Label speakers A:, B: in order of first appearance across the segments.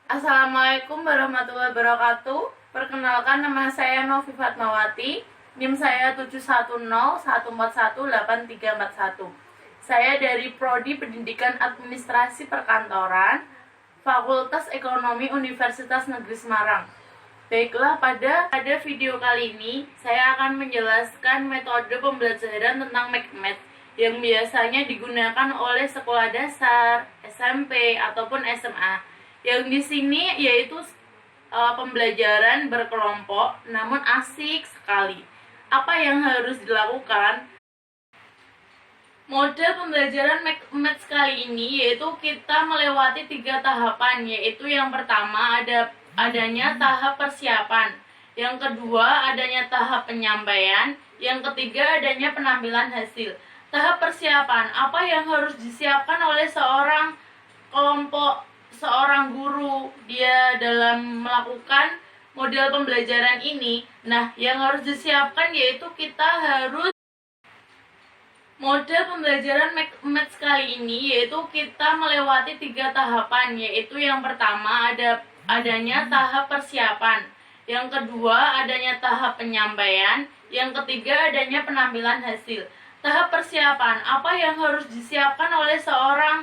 A: Assalamualaikum warahmatullahi wabarakatuh. Perkenalkan, nama saya Novi Fatmawati. NIM saya 710141831. Saya dari Prodi Pendidikan Administrasi Perkantoran, Fakultas Ekonomi Universitas Negeri Semarang. Baiklah, pada video kali ini saya akan menjelaskan metode pembelajaran tentang McMath yang biasanya digunakan oleh sekolah dasar, SMP ataupun SMA. Yang di sini yaitu pembelajaran berkelompok, namun asik sekali. Apa yang harus dilakukan? Model pembelajaran McMath kali ini yaitu kita melewati 3 tahapan, yaitu yang pertama adanya tahap persiapan, yang kedua adanya tahap penyampaian, yang ketiga adanya penampilan hasil. Tahap persiapan, apa yang harus disiapkan oleh seorang guru dia dalam melakukan model pembelajaran ini? Nah, yang harus disiapkan yaitu kita harus model pembelajaran McMath kali ini yaitu kita melewati 3 tahapan, yaitu yang pertama adanya tahap persiapan, yang kedua adanya tahap penyampaian, yang ketiga adanya penampilan hasil. Tahap persiapan, apa yang harus disiapkan oleh seorang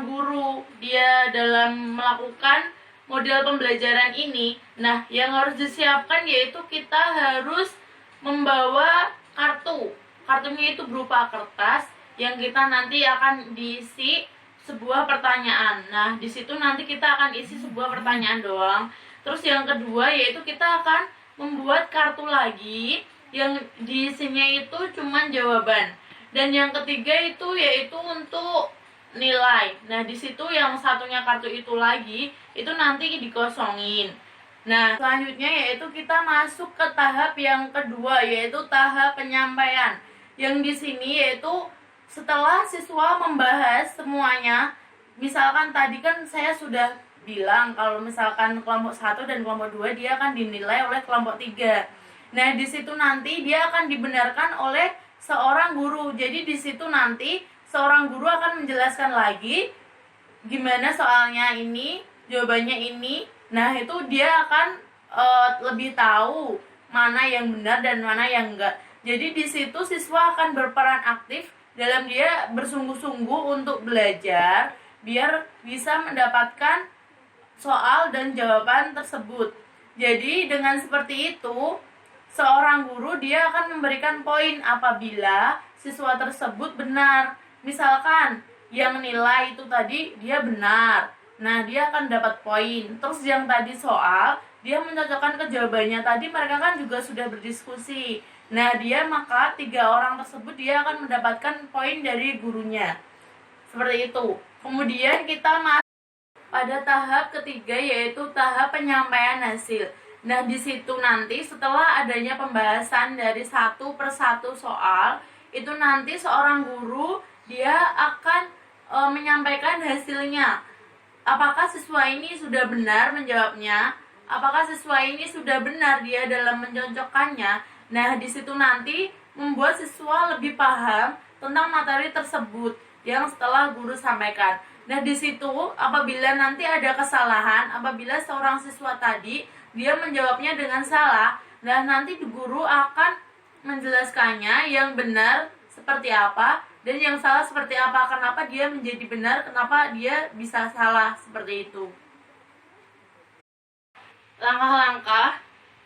A: guru dia dalam melakukan model pembelajaran ini? Nah, yang harus disiapkan yaitu kita harus membawa kartunya itu berupa kertas yang kita nanti akan diisi sebuah pertanyaan. Nah, di situ nanti kita akan isi sebuah pertanyaan doang. Terus yang kedua yaitu kita akan membuat kartu lagi yang diisinya itu cuman jawaban. Dan yang ketiga itu yaitu untuk nilai. Nah, di situ yang satunya kartu itu lagi itu nanti dikosongin. Nah, selanjutnya yaitu kita masuk ke tahap yang kedua, yaitu tahap penyampaian. Yang di sini yaitu setelah siswa membahas semuanya, misalkan tadi kan saya sudah bilang kalau misalkan kelompok 1 dan kelompok 2 dia akan dinilai oleh kelompok 3. Nah, di situ nanti dia akan dibenarkan oleh seorang guru. Jadi di situ nanti seorang guru akan menjelaskan lagi gimana soalnya ini, jawabannya ini. Nah, itu dia akan lebih tahu mana yang benar dan mana yang enggak. Jadi di situ siswa akan berperan aktif dalam dia bersungguh-sungguh untuk belajar biar bisa mendapatkan soal dan jawaban tersebut. Jadi dengan seperti itu, seorang guru dia akan memberikan poin apabila siswa tersebut benar. Misalkan yang nilai itu tadi dia benar, nah dia akan dapat poin. Terus yang tadi soal dia mencocokkan ke jawabannya, tadi mereka kan juga sudah berdiskusi. Nah, maka 3 orang tersebut dia akan mendapatkan poin dari gurunya. Seperti itu. Kemudian kita masuk pada tahap ketiga, yaitu tahap penyampaian hasil. Nah, di situ nanti setelah adanya pembahasan dari satu persatu soal, itu nanti seorang guru dia akan menyampaikan hasilnya. Apakah siswa ini sudah benar menjawabnya? Apakah siswa ini sudah benar dia dalam mencocokkannya? Nah, di situ nanti membuat siswa lebih paham tentang materi tersebut yang setelah guru sampaikan. Nah, di situ apabila nanti ada kesalahan, apabila seorang siswa tadi dia menjawabnya dengan salah, nah nanti guru akan menjelaskannya yang benar seperti apa dan yang salah seperti apa, kenapa dia menjadi benar, kenapa dia bisa salah, seperti itu. Langkah-langkah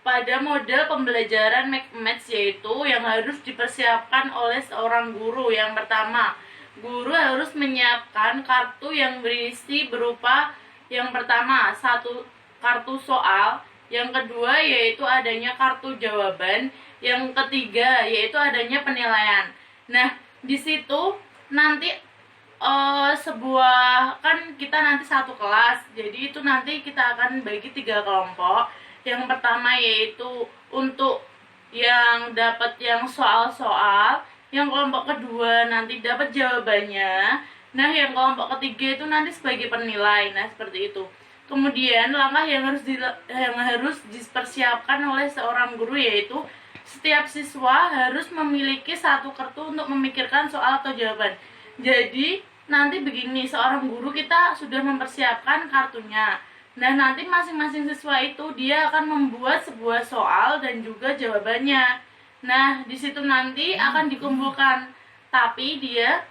A: pada model pembelajaran McMath yaitu yang harus dipersiapkan oleh seorang guru. Yang pertama, guru harus menyiapkan kartu yang berisi berupa yang pertama, 1 kartu soal, yang kedua yaitu adanya kartu jawaban, yang ketiga yaitu adanya penilaian. Nah, di situ nanti kan kita nanti satu kelas, jadi itu nanti kita akan bagi 3 kelompok. Yang pertama yaitu untuk yang dapat yang soal-soal, yang kelompok kedua nanti dapat jawabannya, nah yang kelompok ketiga itu nanti sebagai penilai. Nah, seperti itu. Kemudian langkah yang harus dipersiapkan oleh seorang guru yaitu setiap siswa harus memiliki 1 kartu untuk memikirkan soal atau jawaban. Jadi nanti begini, seorang guru kita sudah mempersiapkan kartunya. Nah, nanti masing-masing siswa itu dia akan membuat sebuah soal dan juga jawabannya. Nah, di situ nanti akan dikumpulkan, tapi dia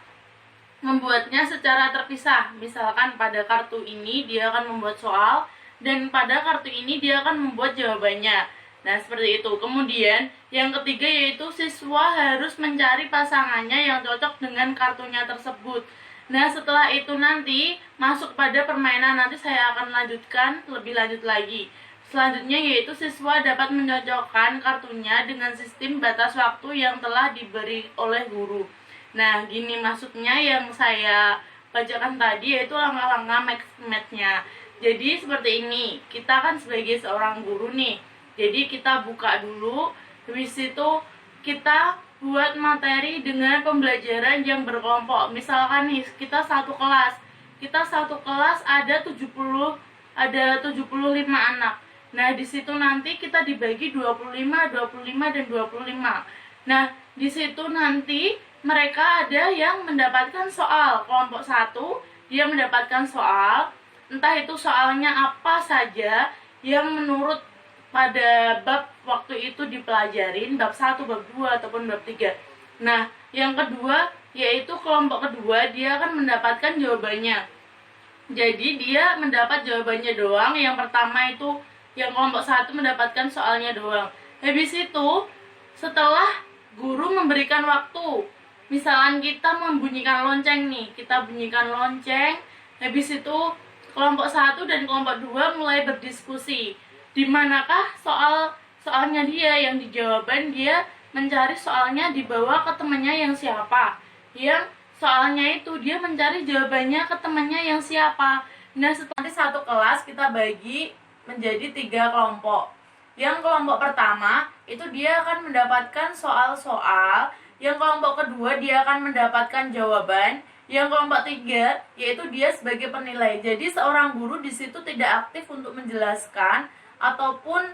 A: membuatnya secara terpisah. Misalkan pada kartu ini dia akan membuat soal, dan pada kartu ini dia akan membuat jawabannya. Nah, seperti itu. Kemudian, yang ketiga yaitu siswa harus mencari pasangannya yang cocok dengan kartunya tersebut. Nah, setelah itu nanti masuk pada permainan, nanti saya akan lanjutkan lebih lanjut lagi. Selanjutnya yaitu siswa dapat mencocokkan kartunya dengan sistem batas waktu yang telah diberi oleh guru. Nah, gini maksudnya yang saya bacakan tadi, yaitu langkah-langkah match-nya. Jadi seperti ini, kita kan sebagai seorang guru nih, jadi kita buka dulu, habis itu kita buat materi dengan pembelajaran yang berkelompok. Misalkan nih, kita satu kelas ada 75 anak. Nah, di situ nanti kita dibagi 25, 25 dan 25. Nah, di situ nanti mereka ada yang mendapatkan soal. Kelompok 1 dia mendapatkan soal, entah itu soalnya apa saja yang menurut pada bab waktu itu dipelajarin, bab 1, bab 2, ataupun bab 3. Nah, yang kedua yaitu kelompok kedua dia akan mendapatkan jawabannya. Jadi dia mendapat jawabannya doang. Yang pertama itu yang kelompok 1 mendapatkan soalnya doang. Habis itu setelah guru memberikan waktu, misalkan kita membunyikan lonceng nih, kita bunyikan lonceng, habis itu kelompok 1 dan kelompok 2 mulai berdiskusi. Di manakah soalnya dia, yang di jawaban dia mencari soalnya dibawa ke temannya yang siapa. Yang soalnya itu dia mencari jawabannya ke temannya yang siapa. Nah, setelah satu kelas kita bagi menjadi 3 kelompok. Yang kelompok pertama itu dia akan mendapatkan soal-soal, yang kelompok kedua dia akan mendapatkan jawaban, yang kelompok 3 yaitu dia sebagai penilai. Jadi seorang guru di situ tidak aktif untuk menjelaskan ataupun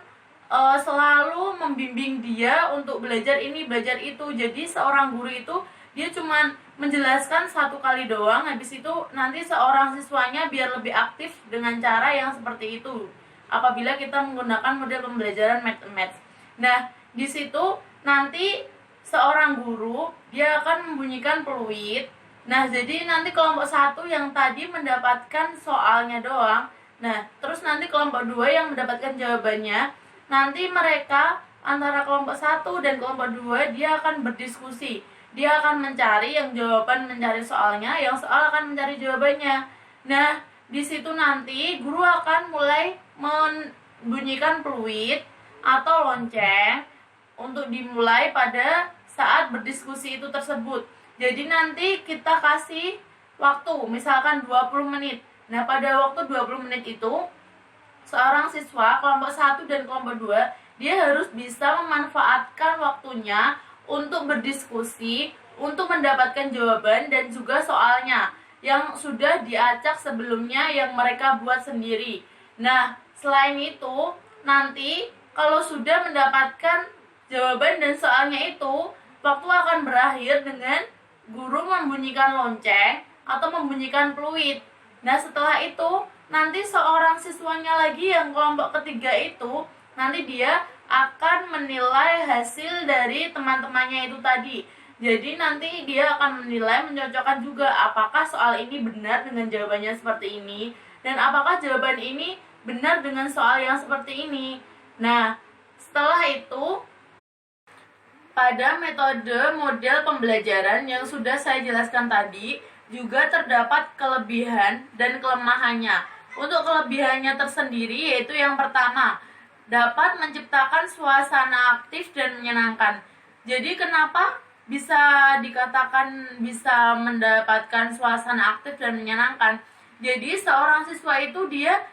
A: selalu membimbing dia untuk belajar ini, belajar itu. Jadi seorang guru itu dia cuma menjelaskan 1 kali doang, habis itu nanti seorang siswanya biar lebih aktif dengan cara yang seperti itu. Apabila kita menggunakan model pembelajaran math. Nah, di situ nanti seorang guru dia akan membunyikan peluit. Nah, jadi nanti kelompok 1 yang tadi mendapatkan soalnya doang. Nah, terus nanti kelompok 2 yang mendapatkan jawabannya. Nanti mereka antara kelompok 1 dan kelompok 2 dia akan berdiskusi. Dia akan mencari, yang jawaban mencari soalnya, yang soal akan mencari jawabannya. Nah, di situ nanti guru akan mulai membunyikan peluit atau lonceng untuk dimulai pada saat berdiskusi itu tersebut. Jadi nanti kita kasih waktu, misalkan 20 menit. Nah, pada waktu 20 menit itu seorang siswa kelompok 1 dan kelompok 2 dia harus bisa memanfaatkan waktunya untuk berdiskusi, untuk mendapatkan jawaban dan juga soalnya yang sudah diacak sebelumnya yang mereka buat sendiri. Nah, selain itu nanti kalau sudah mendapatkan jawaban dan soalnya itu, waktu akan berakhir dengan guru membunyikan lonceng atau membunyikan peluit. Nah, setelah itu nanti seorang siswanya lagi yang kelompok ketiga itu nanti dia akan menilai hasil dari teman-temannya itu tadi. Jadi nanti dia akan menilai, mencocokkan juga apakah soal ini benar dengan jawabannya seperti ini, dan apakah jawaban ini benar dengan soal yang seperti ini. Nah, setelah itu pada metode model pembelajaran yang sudah saya jelaskan tadi juga terdapat kelebihan dan kelemahannya. Untuk kelebihannya tersendiri yaitu yang pertama, dapat menciptakan suasana aktif dan menyenangkan. Jadi kenapa bisa dikatakan bisa mendapatkan suasana aktif dan menyenangkan? Jadi seorang siswa itu dia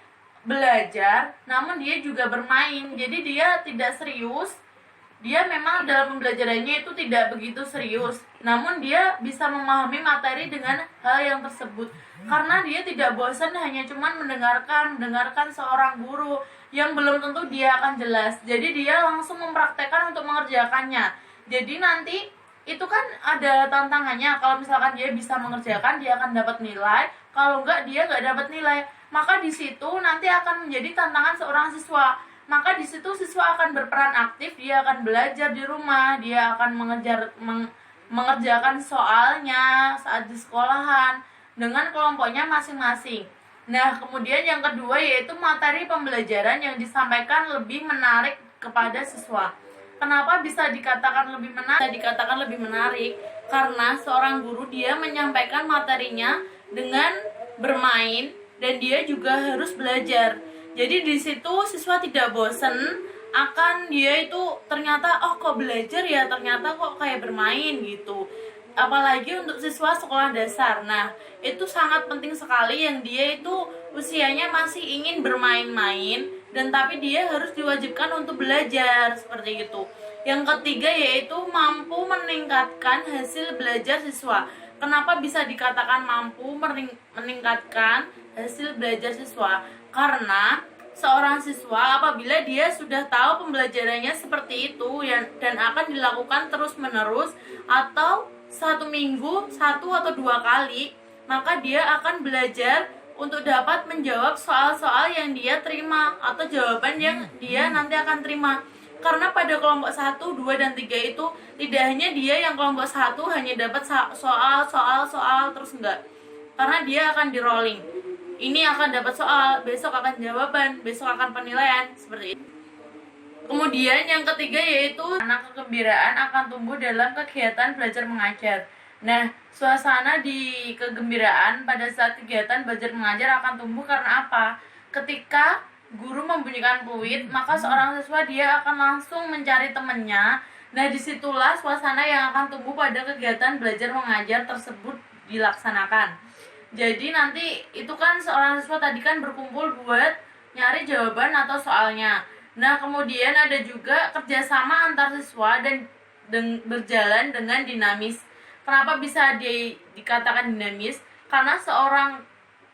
A: belajar, namun dia juga bermain. Jadi dia tidak serius. Dia memang dalam pembelajarannya itu tidak begitu serius, namun dia bisa memahami materi dengan hal yang tersebut. Karena dia tidak bosan hanya cuman mendengarkan seorang guru yang belum tentu dia akan jelas. Jadi dia langsung mempraktekkan untuk mengerjakannya. Jadi nanti itu kan ada tantangannya. Kalau misalkan dia bisa mengerjakan, dia akan dapat nilai. Kalau enggak, dia nggak dapat nilai. Maka di situ nanti akan menjadi tantangan seorang siswa. Maka di situ siswa akan berperan aktif, dia akan belajar di rumah, dia akan mengerjakan soalnya saat di sekolahan dengan kelompoknya masing-masing. Nah, kemudian yang kedua yaitu materi pembelajaran yang disampaikan lebih menarik kepada siswa. Kenapa bisa dikatakan lebih menarik? Dikatakan lebih menarik karena seorang guru dia menyampaikan materinya dengan bermain dan dia juga harus belajar. Jadi di situ siswa tidak bosan akan dia itu ternyata kok belajar ya, ternyata kok kayak bermain gitu. Apalagi untuk siswa sekolah dasar. Nah, itu sangat penting sekali yang dia itu usianya masih ingin bermain-main dan tapi dia harus diwajibkan untuk belajar seperti itu. Yang ketiga yaitu mampu meningkatkan hasil belajar siswa. Kenapa bisa dikatakan mampu meningkatkan hasil belajar siswa? Karena seorang siswa apabila dia sudah tahu pembelajarannya seperti itu dan akan dilakukan terus-menerus atau satu minggu 1 atau 2 kali, maka dia akan belajar untuk dapat menjawab soal-soal yang dia terima atau jawaban yang dia nanti akan terima. Karena pada kelompok 1, 2, dan 3 itu tidak hanya dia yang kelompok 1 hanya dapat soal terus enggak. Karena dia akan di rolling. Ini akan dapat soal, besok akan jawaban, besok akan penilaian, seperti itu. Kemudian yang ketiga yaitu anak kegembiraan akan tumbuh dalam kegiatan belajar mengajar. Nah, suasana di kegembiraan pada saat kegiatan belajar mengajar akan tumbuh karena apa? Ketika guru membunyikan peluit, maka seorang siswa dia akan langsung mencari temannya. Nah, disitulah suasana yang akan tumbuh pada kegiatan belajar mengajar tersebut dilaksanakan. Jadi nanti itu kan seorang siswa tadi kan berkumpul buat nyari jawaban atau soalnya. Nah, kemudian ada juga kerjasama antar siswa dan berjalan dengan dinamis. Kenapa bisa dikatakan dinamis? Karena seorang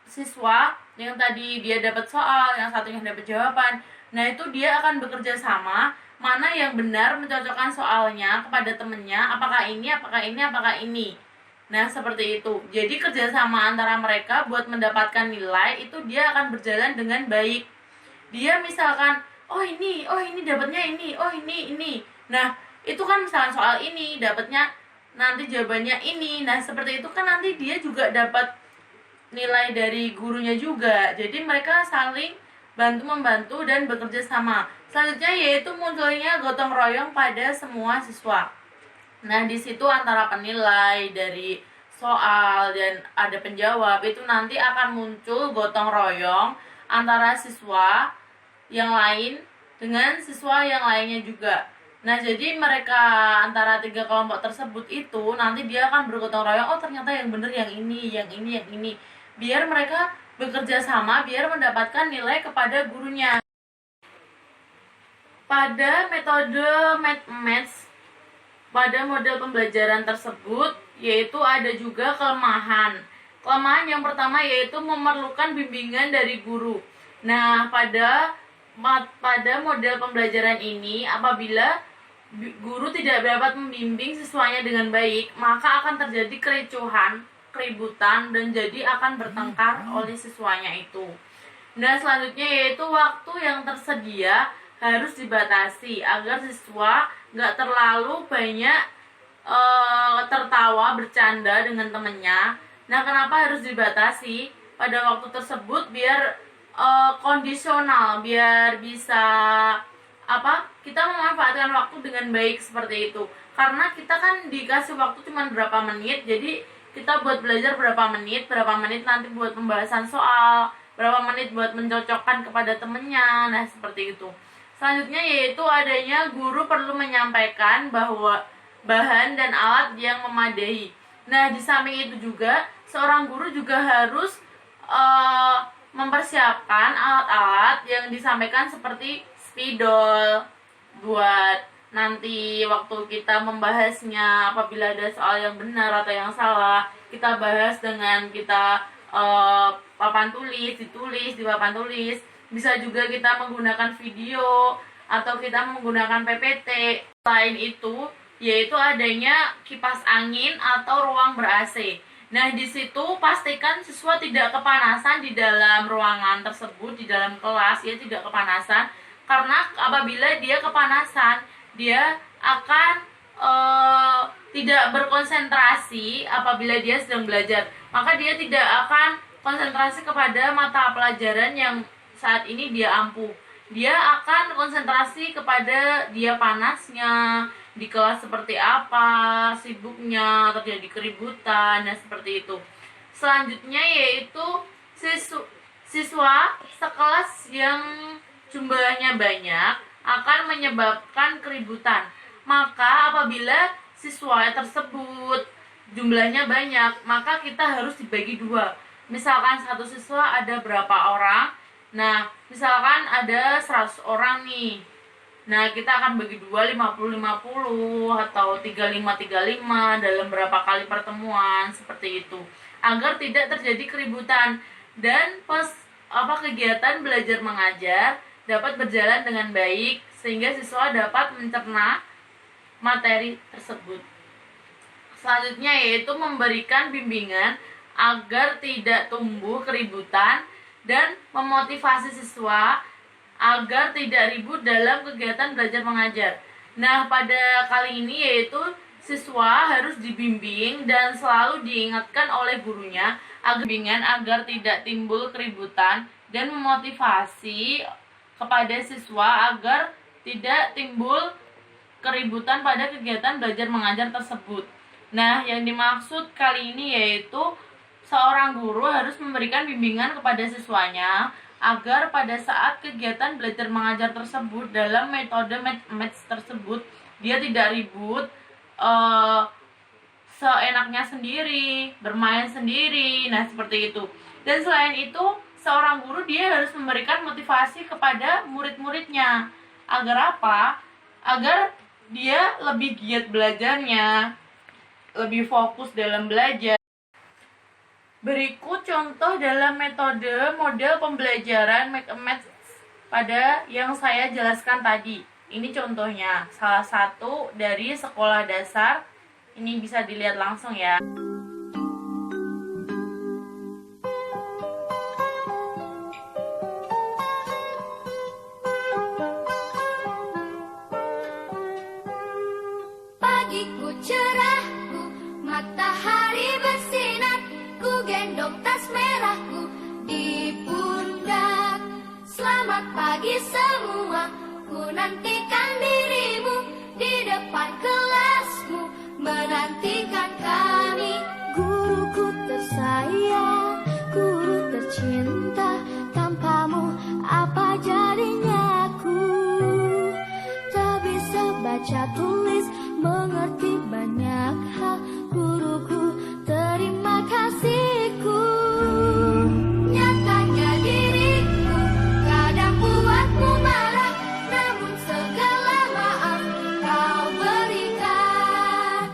A: siswa yang tadi dia dapat soal, yang satunya dapat jawaban. Nah, itu dia akan bekerja sama, mana yang benar mencocokkan soalnya kepada temannya, apakah ini, apakah ini, apakah ini. Nah, seperti itu. Jadi kerjasama antara mereka buat mendapatkan nilai itu dia akan berjalan dengan baik. Dia misalkan ini dapatnya ini, ini. Nah, itu kan misalnya soal ini dapatnya nanti jawabannya ini. Nah, seperti itu kan nanti dia juga dapat nilai dari gurunya juga. Jadi mereka saling bantu-membantu dan bekerja sama. Selanjutnya yaitu munculnya gotong royong pada semua siswa. Nah, di situ antara penilai dari soal dan ada penjawab itu nanti akan muncul gotong royong antara siswa yang lain dengan siswa yang lainnya juga. Nah, jadi mereka antara 3 kelompok tersebut itu nanti dia akan bergotong royong, ternyata yang benar yang ini, yang ini, yang ini. Biar mereka bekerja sama, biar mendapatkan nilai kepada gurunya. Pada metode maths, pada model pembelajaran tersebut, yaitu ada juga kelemahan. Kelemahan yang pertama yaitu memerlukan bimbingan dari guru. Nah, pada model pembelajaran ini, apabila guru tidak dapat membimbing siswanya dengan baik, maka akan terjadi keributan, dan jadi akan bertengkar oleh siswanya itu. Nah, selanjutnya yaitu waktu yang tersedia harus dibatasi agar siswa nggak terlalu banyak tertawa bercanda dengan temennya. Nah, kenapa harus dibatasi pada waktu tersebut? Biar kondisional, biar bisa kita memanfaatkan waktu dengan baik seperti itu. Karena kita kan dikasih waktu cuma berapa menit, jadi kita buat belajar berapa menit nanti buat pembahasan soal, berapa menit buat mencocokkan kepada temennya. Nah, seperti itu. Selanjutnya yaitu adanya guru perlu menyampaikan bahwa bahan dan alat yang memadai. Nah, di samping itu juga seorang guru juga harus mempersiapkan alat-alat yang disampaikan seperti spidol buat nanti waktu kita membahasnya, apabila ada soal yang benar atau yang salah, kita bahas dengan kita papan tulis, ditulis di papan tulis. Bisa juga kita menggunakan video atau kita menggunakan PPT. Selain itu yaitu adanya kipas angin atau ruang ber-AC. Nah, di situ pastikan siswa tidak kepanasan di dalam ruangan tersebut, di dalam kelas, ya tidak kepanasan, karena apabila dia kepanasan, dia akan tidak berkonsentrasi apabila dia sedang belajar, maka dia tidak akan konsentrasi kepada mata pelajaran yang saat ini dia ampuh. Dia akan konsentrasi kepada dia panasnya, di kelas seperti apa, sibuknya, terjadi keributan, dan seperti itu. Selanjutnya yaitu siswa sekelas yang jumlahnya banyak akan menyebabkan keributan. Maka apabila siswa tersebut jumlahnya banyak, maka kita harus dibagi dua. Misalkan satu siswa ada berapa orang. Nah, misalkan ada 100 orang nih. Nah, kita akan bagi dua, 50-50 atau 35-35 dalam berapa kali pertemuan, seperti itu. Agar tidak terjadi keributan dan kegiatan belajar mengajar dapat berjalan dengan baik sehingga siswa dapat mencerna materi tersebut. Selanjutnya yaitu memberikan bimbingan agar tidak tumbuh keributan dan memotivasi siswa agar tidak ribut dalam kegiatan belajar mengajar. Nah, pada kali ini yaitu siswa harus dibimbing dan selalu diingatkan oleh gurunya agar tidak timbul keributan dan memotivasi kepada siswa agar tidak timbul keributan pada kegiatan belajar mengajar tersebut. Nah, yang dimaksud kali ini yaitu seorang guru harus memberikan bimbingan kepada siswanya agar pada saat kegiatan belajar mengajar tersebut dalam metode match tersebut dia tidak ribut, seenaknya sendiri, bermain sendiri, nah seperti itu. Dan selain itu, seorang guru dia harus memberikan motivasi kepada murid-muridnya. Agar apa? Agar dia lebih giat belajarnya, lebih fokus dalam belajar. Berikut contoh dalam metode model pembelajaran Make a Match pada yang saya jelaskan tadi. Ini contohnya, salah satu dari sekolah dasar. Ini bisa dilihat langsung ya.
B: Pagiku cerahku, matahari bersinar, ku gendong tas merahku di pundak. Selamat pagi semua, ku nantikan dirimu di depan kelasmu, menantikan kami. Guruku tersayang, guru tercinta, tanpamu apa jadinya aku? Tak bisa baca tulis, mengerti banyak hal, guruku terima kasihku. Nyatanya diriku kadang buatmu marah, namun segala maaf kau berikan.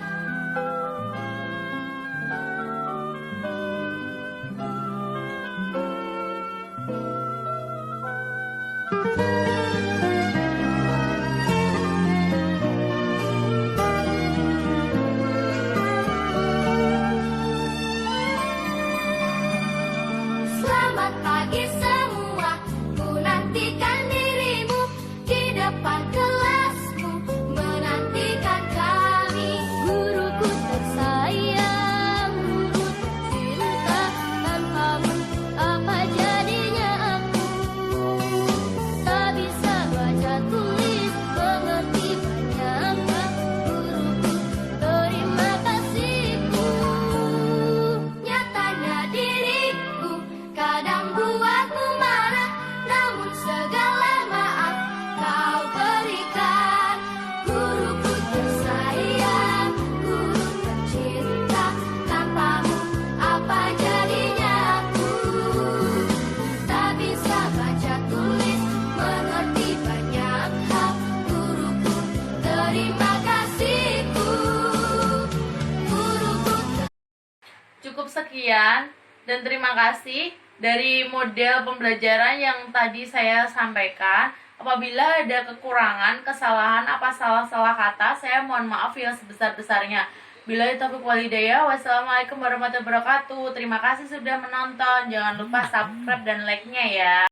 B: Selamat pagi semua, ku nantikan dirimu di depan kelasmu, menantikan kami. Guruku tersayang, guru tercinta, tanpamu apa jadinya aku? Tak bisa baca tulis, mengerti banyak hal, guruku terima kasihku. Nyatanya diriku kadang buatmu marah, namun segala maaf kau berikan. Guruku tersayang, guru tercinta, tanpamu apa jadinya aku? Tak bisa baca tulis, mengerti banyak hal, guruku terima kasihku. Guruku
A: Cukup sekian dan terima kasih dari model pembelajaran yang tadi saya sampaikan. Apabila ada kekurangan, kesalahan, apa salah-salah kata, saya mohon maaf yang sebesar-besarnya. Billahi taufiq wal hidayah. Wassalamualaikum warahmatullahi wabarakatuh. Terima kasih sudah menonton. Jangan lupa subscribe dan like-nya ya.